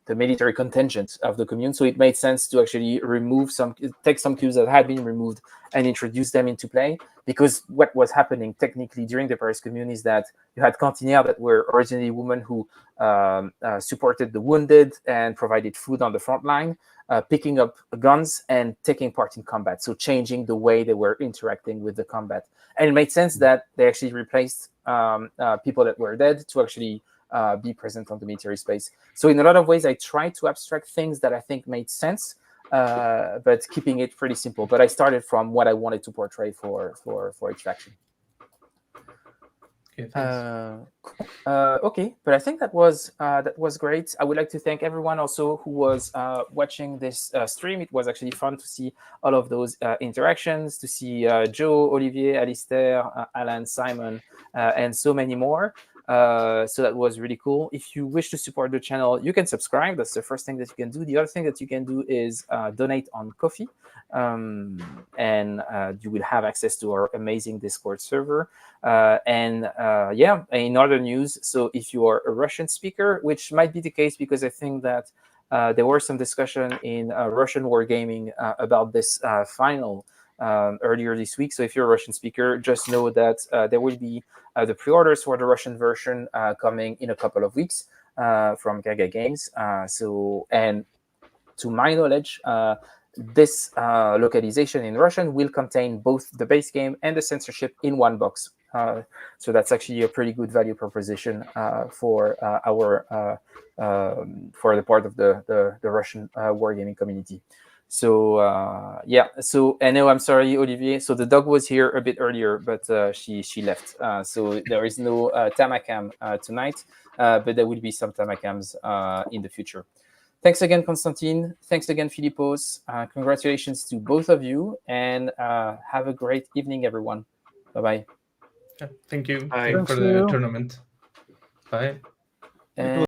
military contingent of the commune. So it made sense to actually take some cues that had been removed and introduce them into play. Because what was happening technically during the Paris Commune is that you had cantinières that were originally women who supported the wounded and provided food on the front line, picking up guns and taking part in combat. So changing the way they were interacting with the combat. And it made sense that they actually replaced people that were dead to actually be present on the military space. So in a lot of ways, I tried to abstract things that I think made sense, but keeping it pretty simple. But I started from what I wanted to portray for each faction. Okay, thanks. Cool. Okay, but I think that was great. I would like to thank everyone also who was watching this stream. It was actually fun to see all of those interactions, to see Joe, Olivier, Alistair, Alan, Simon, and so many more. So that was really cool. If you wish to support the channel, you can subscribe. That's the first thing that you can do. The other thing that you can do is donate on Ko-fi, and you will have access to our amazing Discord server. Yeah, in other news, so if you are a Russian speaker, which might be the case because I think that there were some discussion in Russian wargaming about this final earlier this week. So if you're a Russian speaker, just know that there will be the pre-orders for the Russian version coming in a couple of weeks from Gaga Games. And to my knowledge, this localization in Russian will contain both the base game and the censorship in one box. So that's actually a pretty good value proposition for for the part of the Russian wargaming community. So yeah, so I know, I'm sorry, Olivier. So the dog was here a bit earlier, but she left. So there is no Tamakam tonight, but there will be some Tamakams in the future. Thanks again, Constantine. Thanks again, Philippos. Congratulations to both of you, and have a great evening, everyone. Bye-bye. Yeah, thank you. Bye. Thank you for Thank the you. tournament. Bye. It was